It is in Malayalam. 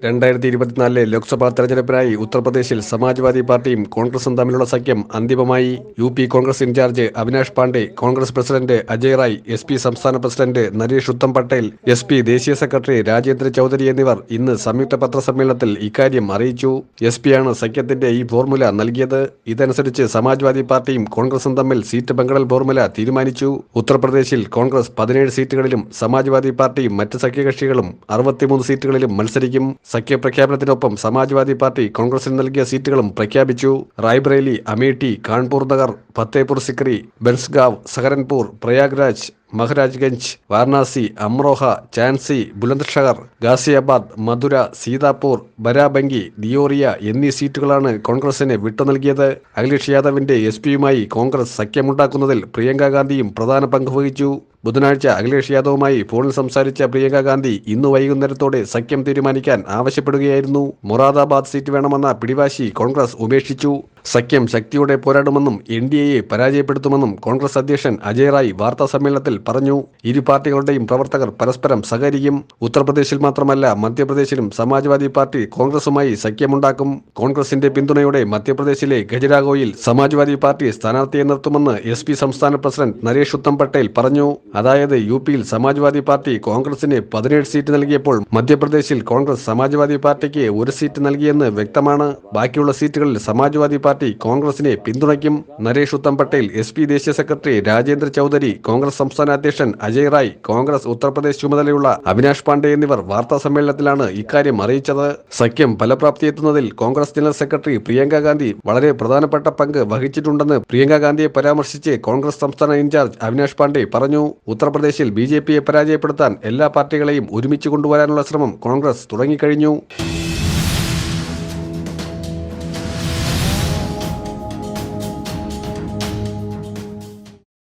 2024 ലോക്സഭാ തെരഞ്ഞെടുപ്പിനായി ഉത്തർപ്രദേശിൽ സമാജ്വാദി പാർട്ടിയും കോൺഗ്രസും തമ്മിലുള്ള സഖ്യം അന്തിമമായി. UP. Congress in charge Avinash Pandey, Congress president Ajay Rai, SP. സംസ്ഥാന പ്രസിഡന്റ് നരേഷ് ഉത്തം പട്ടേൽ, എസ്.പി. ദേശീയ സെക്രട്ടറി രാജേന്ദ്ര ചൌധരി എന്നിവർ ഇന്ന് സംയുക്ത പത്രസമ്മേളനത്തിൽ ഇക്കാര്യം അറിയിച്ചു. എസ്.പി.യാണ് സഖ്യത്തിന്റെ ഈ ഫോർമുല നൽകിയത്. ഇതനുസരിച്ച് സമാജ്വാദി പാർട്ടിയും കോൺഗ്രസും തമ്മിൽ സീറ്റ് പങ്കിടൽ ഫോർമുല തീരുമാനിച്ചു. ഉത്തർപ്രദേശിൽ കോൺഗ്രസ് 17 സീറ്റുകളിലും സമാജ്വാദി പാർട്ടിയും മറ്റ് സഖ്യകക്ഷികളും 63 സീറ്റുകളിലും മത്സരിക്കും. സഖ്യപ്രഖ്യാപനത്തിനൊപ്പം സമാജ്വാദി പാർട്ടി കോൺഗ്രസിന് നൽകിയ സീറ്റുകളും പ്രഖ്യാപിച്ചു. റായ്ബറേലി, അമേഠി, കാൺപൂർ നഗർ, ഫത്തേപൂർ സിക്രി, ബൻസ്ഗാവ്, സഹരൻപൂർ, പ്രയാഗ്രാജ്, മഹരാജ്ഗഞ്ച്, വാരണാസി, അമ്രോഹ, ഝാൻസി, ബുലന്ദ്ഷഹർ, ഗാസിയാബാദ്, മധുര, സീതാപൂർ, ബരാബങ്കി, ദിയോറിയ എന്നീ സീറ്റുകളാണ് കോൺഗ്രസിന് വിട്ടുനൽകിയത്. അഖിലേഷ് യാദവിന്റെ എസ്.പിയുമായി കോൺഗ്രസ് സഖ്യമുണ്ടാക്കുന്നതിൽ പ്രിയങ്ക ഗാന്ധിയും പ്രധാന പങ്ക് വഹിച്ചു. ബുധനാഴ്ച അഖിലേഷ് യാദവുമായി ഫോണിൽ സംസാരിച്ച പ്രിയങ്ക ഗാന്ധി ഇന്ന് വൈകുന്നേരത്തോടെ സഖ്യം തീരുമാനിക്കാൻ ആവശ്യപ്പെടുകയായിരുന്നു. മൊറാദാബാദ് സീറ്റ് വേണമെന്ന പിടിവാശി കോൺഗ്രസ് ഉപേക്ഷിച്ചു. സഖ്യം ശക്തിയോടെ പോരാടുമെന്നും എൻ.ഡി.എയെ പരാജയപ്പെടുത്തുമെന്നും കോൺഗ്രസ് അധ്യക്ഷൻ അജയ് റായ് വാർത്താ സമ്മേളനത്തിൽ പറഞ്ഞു. ഇരു പാർട്ടികളുടെയും പ്രവർത്തകർ പരസ്പരം സഹകരിക്കും. ഉത്തർപ്രദേശിൽ മാത്രമല്ല മധ്യപ്രദേശിലും സമാജ്വാദി പാർട്ടി കോൺഗ്രസുമായി സഖ്യമുണ്ടാക്കും. കോൺഗ്രസിന്റെ പിന്തുണയോടെ മധ്യപ്രദേശിലെ ഖജുരാഹോയിൽ സമാജ്വാദി പാർട്ടി സ്ഥാനാർത്ഥിയെ നിർത്തുമെന്ന് എസ്.പി. സംസ്ഥാന പ്രസിഡന്റ് നരേഷ് ഉത്തം പട്ടേൽ പറഞ്ഞു. അതായത് യു.പിയിൽ സമാജ്വാദി പാർട്ടി കോൺഗ്രസിന് 17 സീറ്റ് നൽകിയപ്പോൾ മധ്യപ്രദേശിൽ കോൺഗ്രസ് സമാജ്വാദി പാർട്ടിക്ക് 1 സീറ്റ് നൽകിയെന്ന് വ്യക്തമാണ്. ബാക്കിയുള്ള സീറ്റുകളിൽ സമാജ്വാദി പാർട്ടി കോൺഗ്രസിനെ പിന്തുണയ്ക്കും. നരേഷ് ഉത്തം പട്ടേൽ, എസ്.പി. ദേശീയ സെക്രട്ടറി രാജേന്ദ്ര ചൌധരി, കോൺഗ്രസ് സംസ്ഥാന അധ്യക്ഷൻ അജയ് റായ്, കോൺഗ്രസ് ഉത്തർപ്രദേശ് ചുമതലയുള്ള അവിനാഷ് പാണ്ഡെ എന്നിവർ വാർത്താ സമ്മേളനത്തിലാണ് ഇക്കാര്യം അറിയിച്ചത്. സഖ്യം ഫലപ്രാപ്തിയെത്തുന്നതിൽ കോൺഗ്രസ് ജനറൽ സെക്രട്ടറി പ്രിയങ്ക ഗാന്ധി വളരെ പ്രധാനപ്പെട്ട പങ്ക് വഹിച്ചിട്ടുണ്ടെന്ന് പ്രിയങ്ക ഗാന്ധിയെ പരാമർശിച്ച് കോൺഗ്രസ് സംസ്ഥാന ഇൻചാർജ് അവിനാഷ് പാണ്ഡെ പറഞ്ഞു. ഉത്തർപ്രദേശിൽ ബി.ജെ.പിയെ പരാജയപ്പെടുത്താൻ എല്ലാ പാർട്ടികളെയും ഒരുമിച്ച് കൊണ്ടുവരാനുള്ള ശ്രമം കോൺഗ്രസ് തുടങ്ങിക്കഴിഞ്ഞു.